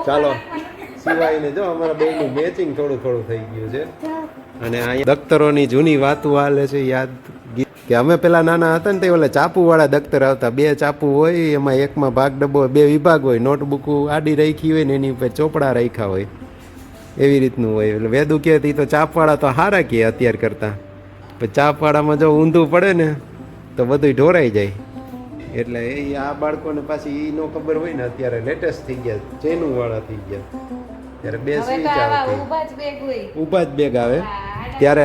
ચાલો સિવાયને જો અમારા બેનું મેચિંગ થોડું થોડું થઈ ગયું છે. અને અહીંયા દફતરોની જૂની વાતો હાલે છે યાદ કે અમે પેલા નાના હતા ને તે ઓલા ચાપુવાળા દફતર આવતા, 2 ચાપુ હોય, એમાં એકમાં ભાગ ડબ્બો 2 વિભાગ હોય, નોટબુક આડી રાખી હોય ને એની ઉપર ચોપડા રાખ્યા હોય, એવી રીતનું હોય. એટલે વેદુ કહે તો ચાપવાળા તો હારા કહે અત્યાર કરતાં, પણ ચાપવાળામાં જો ઊંધું પડે ને તો બધું ઢોરાઈ જાય. એટલે એ આ બાળકોને પાછી એ નો ખબર હોય ને, અત્યારે લેટેસ્ટ થઈ ગયા, ચેનું વાળા થઈ ગયા. ત્યારે 2 સ્વિચ આવતી, ઊભા જ બેગ આવે. ત્યારે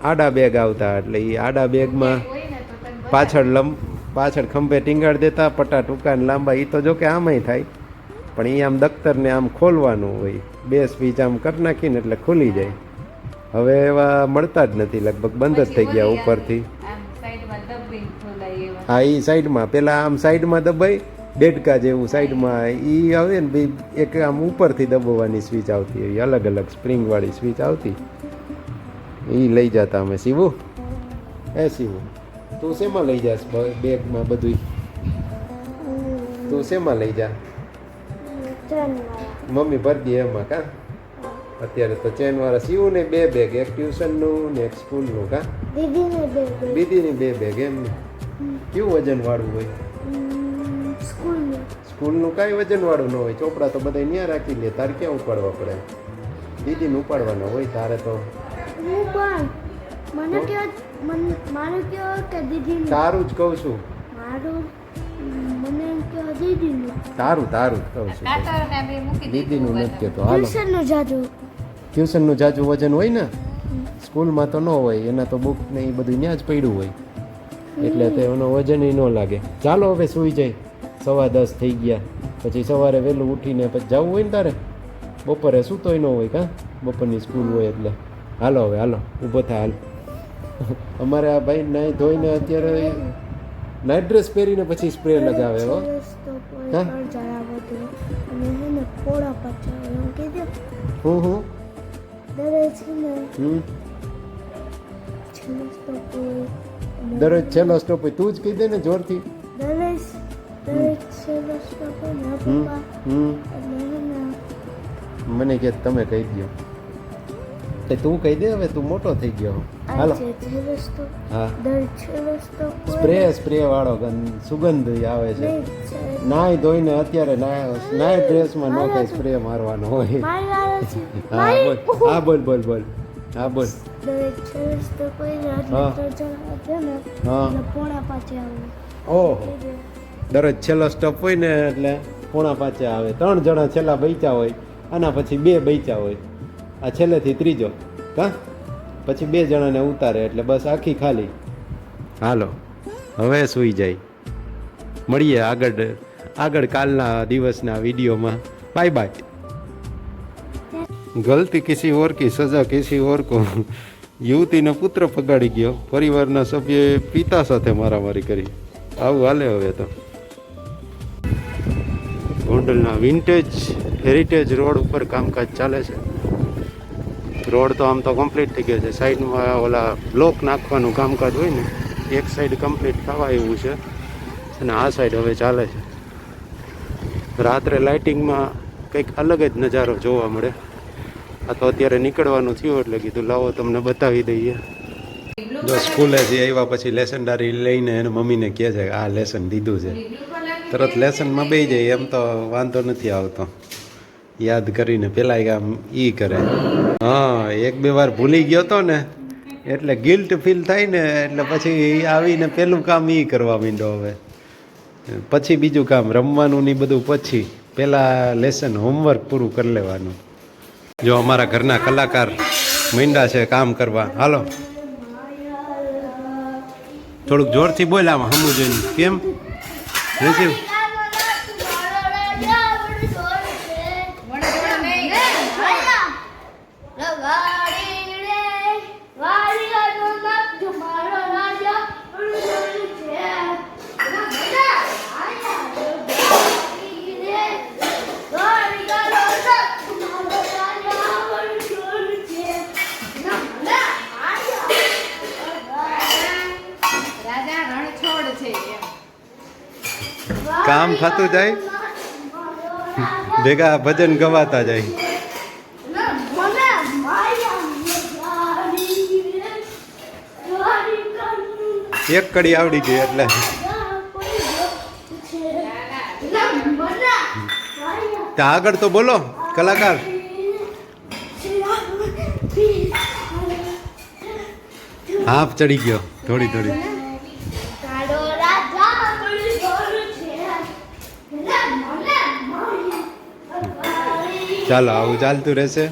આડા બેગ આવતા, એટલે એ આડા બેગમાં પાછળ ખંભે ટીંગાડ દેતા, પટા ટૂંકા ને લાંબા. એ તો જો કે આમાંય થાય, પણ એ આમ દફતરને આમ ખોલવાનું હોય, 2 સ્વિચ આમ કરી નાખીને એટલે ખુલી જાય. હવે એવા મળતા જ નથી, લગભગ બંધ જ થઈ ગયા ઉપરથી. હા, એ સાઈડમાં પેલા આમ સાઈડમાં દબાઈ ડેડકા જેવું સાઈડમાં એ આવે ને, એક આમ ઉપરથી દબાવવાની સ્વિચ આવતી હોય, અલગ અલગ સ્પ્રિંગવાળી સ્વિચ આવતી, એ લઈ જતા અમે. શિવું, એ શિવું, તું શેમાં લઈ જાસ બેગમાં બધું? તું શેમાં લઈ જા? મમ્મી ભરી દે એમાં કા? અત્યારે તો ચેન વાળા. શિવું ને 2 બેગ, એક ટ્યુશનનું ને એક સ્કૂલનું કા? દીદીની 2 બેગ. એમ કેવું વજન વાળું હોય? સ્કૂલનું કાંઈ વજન વાળું ન હોય, ચોપડા તો બધા ત્યાં રાખી લે, તારે ક્યાં ઉપાડવા પડે? દીદીને ઉપાડવાના હોય તારે તો. તારું જ કહું છું, તારું જ કહું છું, દીદીનું નથી કહેતો. હાલો, ટ્યુશનનું જાજુ વજન હોય ને, સ્કૂલમાં તો ન હોય, એના તો બુક ને એ બધું ત્યાં જ પડ્યું હોય, એટલે તો એનો વજન ન લાગે. ચાલો હવે સૂઈ જાય, 10:15 થઈ ગયા. પછી સવારે વહેલું ઉઠીને પછી જવું હોય ને તારે, બપોરે સૂતોય ન હોય કા, બપોરની સ્કૂલ હોય એટલે. હાલો હવે, હાલો ઊભો થા, હાલ. અમારે આ ભાઈ નાઈ ધોઈને અત્યારે નાઇટ ડ્રેસ પહેરીને પછી સ્પ્રે લગાવે. હો હા, દરરોજ છેલ્લો સ્ટોપ હોય. તું જ કહી દે ને જોરથી. મને કે તમે કહી દો, તું કહી દે, હવે તું મોટો થઈ ગયો. હાલો, હા, સ્પ્રે વાળો સુગંધ આવે છે. નાઈ ધોઈને અત્યારે નાઈ ડ્રેસમાં નો કઈ સ્પ્રે મારવાનો હોય. હા, બોલ. હા, બોલ. ઓહો, દરરોજ છેલ્લો સ્ટોપ હોય ને એટલે 4:45 આવે. 3 જણા છેલ્લા બૈચા હોય, આના પછી 2 બૈચા હોય, આ છેલ્લેથી ત્રીજો કા, પછી 2 જણાને ઉતારે એટલે બસ આખી ખાલી. હાલો હવે સૂઈ જાય. મળીએ આગળ કાલના દિવસના વિડીયોમાં. Bye bye. ગલતી કિસી ઓર કી, સજા કિસી ઓર કો. યુવતીનો પુત્ર પગાડી ગયો, પરિવારના સભ્યોએ પિતા સાથે મારામારી કરી. આવું હાલે હવે તો. ગોંડલના વિન્ટેજ હેરિટેજ રોડ ઉપર કામકાજ ચાલે છે. રોડ તો આમ તો કમ્પ્લીટ થઈ ગયો છે, સાઈડમાં ઓલા બ્લોક નાખવાનું કામકાજ હોય ને, એક સાઈડ કમ્પ્લીટ થવા એવું છે, અને આ સાઈડ હવે ચાલે છે. રાત્રે લાઇટિંગમાં કંઈક અલગ જ નજારો જોવા મળે. આ તો અત્યારે નીકળવાનું થયું એટલે કીધું લાવો તમને બતાવી દઈએ. જો સ્કૂલેથી આવ્યા પછી લેસનદારી લઈને એને મમ્મીને કહે છે આ લેસન દીધું છે, તરત લેસનમાં બેસી જાય, એમ તો વાંધો નથી આવતો. યાદ કરીને પેલા આમ ઈ કરે. હા, 1-2 વાર ભૂલી ગયો તો ને એટલે ગિલ્ટ ફીલ થાય ને, એટલે પછી આવીને પેલું કામ ઈ કરવા માંડો. હવે પછી બીજું કામ રમવાનું ને બધું પછી, પેલા લેસન હોમવર્ક પૂરું કરી લેવાનું. જો અમારા ઘરના કલાકાર માંડ્યા છે કામ કરવા. હાલો થોડુંક જોરથી બોલ, આમ હમું જોઈને. કેમ રિસીવ? કામ થતું જાય. ભેગા ભજન ગવાતા જાય. એક કડી આવડી ગઈ એટલે આગળ તો બોલો કલાકાર. હાફ ચડી ગયો થોડી થોડી. ચાલો આવું ચાલતું રહેશે.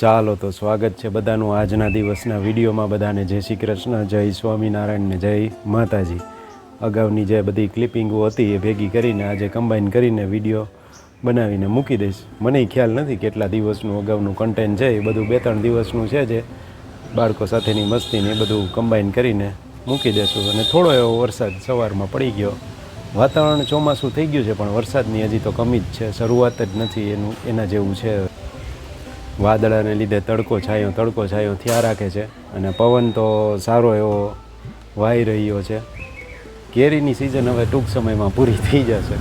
ચાલો તો સ્વાગત છે બધાનું આજના દિવસના વિડીયોમાં. બધાને જય શ્રી કૃષ્ણ, જય સ્વામિનારાયણ ને જય માતાજી. અગાઉની જે બધી ક્લિપિંગો હતી એ ભેગી કરીને આજે કમ્બાઈન કરીને વિડીયો બનાવીને મૂકી દઈશ. મને ખ્યાલ નથી કેટલા દિવસનું અગાઉનું કન્ટેન્ટ છે, એ બધું 2-3 દિવસનું છે જે બાળકો સાથેની મસ્તીને એ બધું કમ્બાઈન કરીને મૂકી દેશું. અને થોડો એવો વરસાદ સવારમાં પડી ગયો. વાતાવરણ ચોમાસું થઈ ગયું છે પણ વરસાદની હજી તો કમી જ છે, શરૂઆત જ નથી એના જેવું છે. વાદળાને લીધે તડકો છાયો થયા રાખે છે અને પવન તો સારો એવો વાઈ રહ્યો છે. કેરીની સિઝન હવે ટૂંક સમયમાં પૂરી થઈ જશે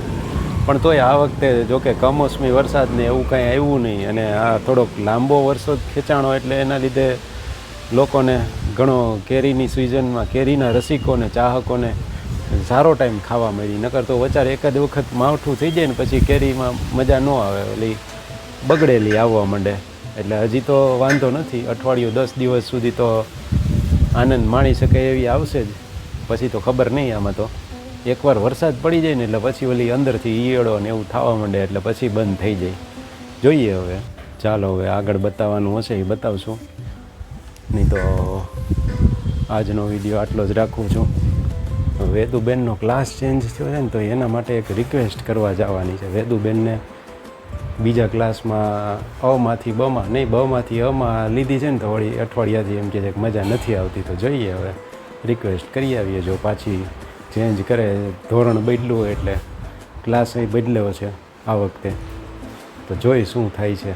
પણ તોય આ વખતે જોકે કમોસમી વરસાદને એવું કાંઈ આવ્યું નહીં અને આ થોડોક લાંબો વરસાદ ખેંચાણો એટલે એના લીધે લોકોને ઘણો કેરીની સિઝનમાં કેરીના રસિકોને ચાહકોને સારો ટાઈમ ખાવા મળી. નકર તો વચાર એકાદ વખત માવઠું થઈ જાય ને પછી કેરીમાં મજા ન આવે, ઓલી બગડેલી આવવા માંડે. એટલે હજી તો વાંધો નથી, અઠવાડિયું 10 દિવસ સુધી તો આનંદ માણી શકે એવી આવશે જ. પછી તો ખબર નહીં. આમાં તો એકવાર વરસાદ પડી જાય ને એટલે પછી ઓલી અંદરથી ઈયળો ને એવું થવા માંડે એટલે પછી બંધ થઈ જાય. જોઈએ હવે. ચાલો હવે આગળ બતાવવાનું હશે એ બતાવશું, નહીં તો આજનો વિડીયો આટલો જ રાખું છું. વેદુબેનનો ક્લાસ ચેન્જ થયો છે ને તો એના માટે એક રિક્વેસ્ટ કરવા જવાની છે. વેદુબેનને બીજા ક્લાસમાં અમાંથી બમાં નહીં, બમાંથી અમાં લીધી છે ને તો વળી અઠવાડિયાથી એમ કહે છે કે મજા નથી આવતી. તો જોઈએ હવે રિક્વેસ્ટ કરી આવીએ. જો પાછી ચેન્જ કરે, ધોરણ બદલ્યું હોય એટલે ક્લાસ એ બદલ્યો છે આ વખતે, તો જોઈ શું થાય છે.